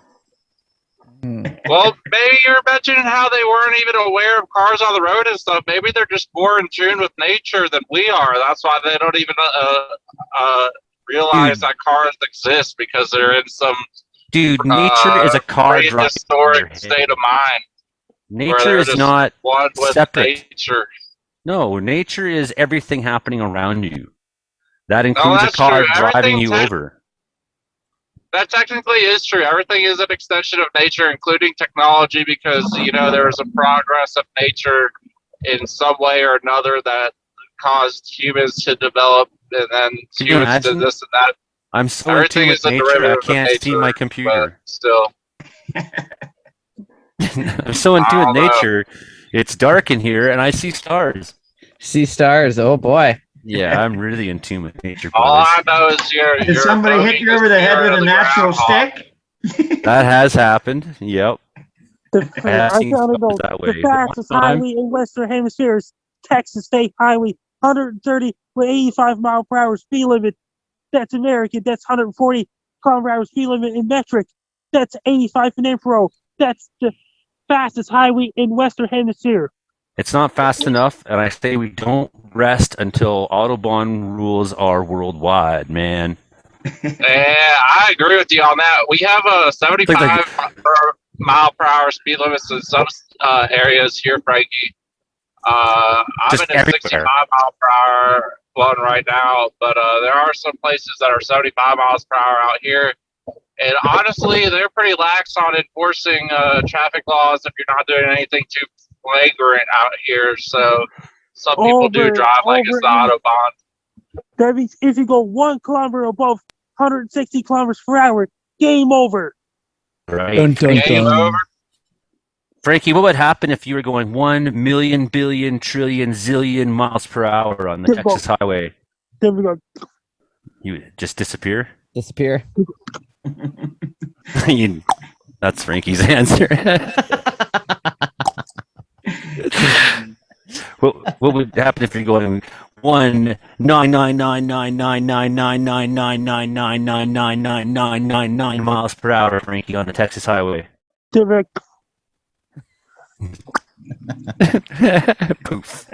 Well, maybe you're mentioning how they weren't even aware of cars on the road and stuff. Maybe they're just more in tune with nature than we are. That's why they don't even realize that cars exist, because they're in some Dude, nature is a car driving in your prehistoric head. state of mind. where Nature they're is just not one with separate. nature. No, nature is everything happening around you. That includes a that's car true. driving Everything you over. That technically is true. Everything is an extension of nature, including technology, because there's a progress of nature in some way or another that caused humans to develop, and then Can you humans did imagine? this and that. I'm so in Everything tune is with a nature, I derivative of can't see nature, my computer. But still, I'm so in tune with I don't know. nature. It's dark in here, and I see stars. See stars. Oh boy. Yeah, I'm really in tune with nature. all boys. I know is Did somebody hit you over the head with a natural stick? That has happened. Yep. I have I seen found it stars out. that way. The fastest One time- highway in Western Hemisphere is Texas State Highway, 130 with 85 mile per hour speed limit. That's American. That's 140 kilometer per hour speed limit in metric. That's 85 in infrared. That's the fastest highway in Western Hemisphere. It's not fast enough, and I say we don't rest until Autobahn rules are worldwide, man. Yeah, I agree with you on that. We have a 75 mile per hour speed limits in some areas here, Frankie. I'm Just in a everywhere. 65 mile per hour one right now, but there are some places that are 75 miles per hour out here. And honestly, they're pretty lax on enforcing traffic laws if you're not doing anything too flagrant out here. So some people do drive like it's the Autobahn. That means if you go 1 kilometer above 160 kilometers per hour, game over. Right. Dun, dun, Game dun. over. Frankie, what would happen if you were going 1 million, billion, trillion, zillion miles per hour on the Good Texas highway? Then we go. You would just disappear? Disappear. That's Frankie's answer. What would happen if you're going 1 miles per hour, Frankie, on the Texas highway? Then we go. Poof.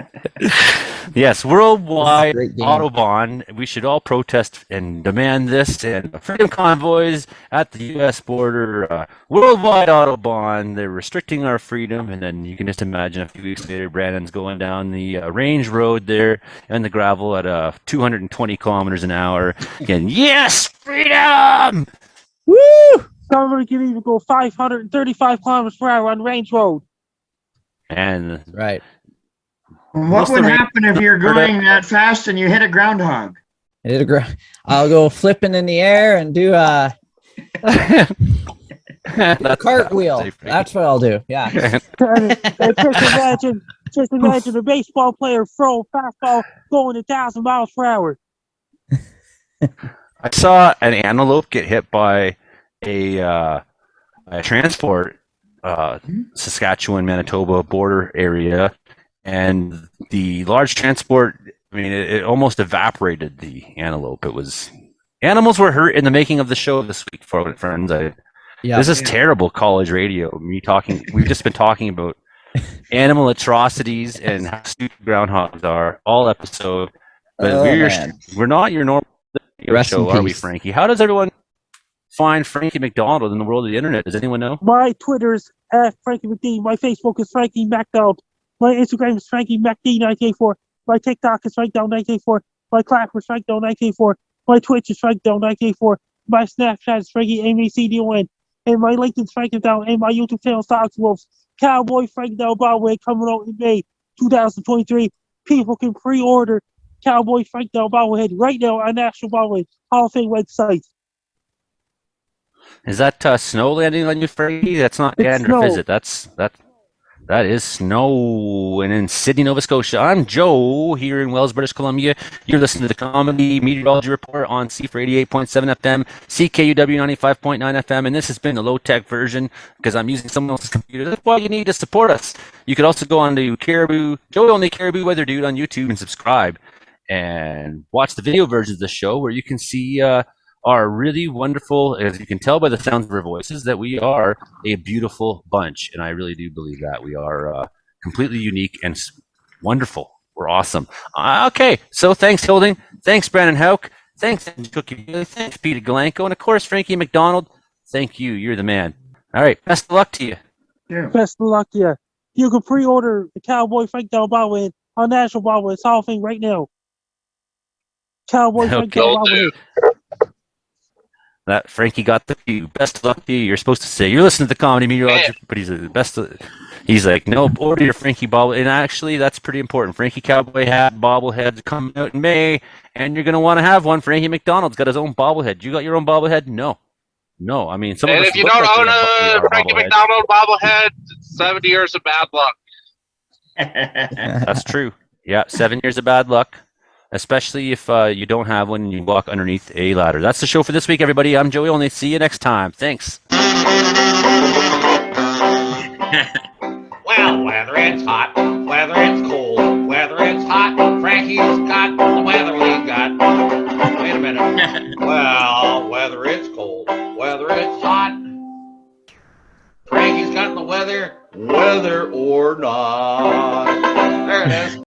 Yes, worldwide Great game. Autobahn. We should all protest and demand this. And freedom convoys at the U.S. border. Worldwide Autobahn. They're restricting our freedom. And then you can just imagine a few weeks later, Brandon's going down the range road there and the gravel at 220 kilometers an hour. Again, yes, freedom! Woo! Somebody can even go 535 kilometers per hour on range road. And Right. What would happen if you're going that fast and you hit a groundhog? I'll go flipping in the air and do a cartwheel. That's what I'll do. Yeah. Just imagine a baseball player throw a fastball going 1,000 miles per hour. I saw an antelope get hit by a transport, Saskatchewan, Manitoba border area, and the large transport. I mean, it almost evaporated the antelope. Animals were hurt in the making of the show this week, friends. This is terrible college radio. We've just been talking about animal atrocities and how stupid groundhogs are all episode. But we're not your normal show, are we, Frankie? How does everyone find Frankie McDonald in the world of the internet? Does anyone know? My Twitter's at Frankie McD. My Facebook is Frankie MacDonald. My Instagram is Frankie MacD984. My TikTok is FrankDown984. My Clapper is FrankDown984. My Twitch is FrankDown984. My Snapchat is Frankie MACDON. And my LinkedIn is Frankie Down. And my YouTube channel is Dogs Wolves. Cowboy Frank Down Bobblehead coming out in May 2023. People can pre-order Cowboy Frank Down Bobblehead right now on National Bobblehead Hall of Fame website. Is that snow landing on you, Frankie? That's not dandruff, is it? That is snow. And in Sydney, Nova Scotia, I'm Joe here in Wells, British Columbia. You're listening to the Comedy Meteorology Report on CFR 88.7 FM, CKUW 95.9 FM, and this has been the low-tech version because I'm using someone else's computer. That's why you need to support us. You could also go on to Joey Only Caribou Weather Dude on YouTube and subscribe and watch the video version of the show where you can see are really wonderful, as you can tell by the sounds of our voices, that we are a beautiful bunch. And I really do believe that. We are completely unique and wonderful. We're awesome. Okay, so thanks, Hilding. Thanks, Brandon Hauk. Thanks, Cookie. Thanks, Peter Galanko. And, of course, Frankie McDonald. Thank you. You're the man. All right, best of luck to you. Yeah. Best of luck to you. You can pre-order the Cowboy Frank Down Bobblehead on National Bobblehead Hall of Fame right now. Cowboy Frank Down Bobblehead. That Frankie got the cue. Best of luck to you. You're supposed to say you're listening to the Comedy Meteorology, but he's like, no, order your Frankie bobblehead. And actually, that's pretty important. Frankie Cowboy hat bobblehead coming out in May, and you're gonna want to have one. Frankie McDonald's got his own bobblehead. You got your own bobblehead? No. I mean, some of us if you look don't like own we have a Frankie bobbleheads. McDonald bobblehead, it's 70 years of bad luck. That's true. Yeah, 7 years of bad luck. Especially if you don't have one and you walk underneath a ladder. That's the show for this week, everybody. I'm Joey Only. See you next time. Thanks. Well, whether it's hot, whether it's cold, whether it's hot, Frankie's got the weather we got. Wait a minute. Well, whether it's cold, whether it's hot, Frankie's got the weather or not. There it is.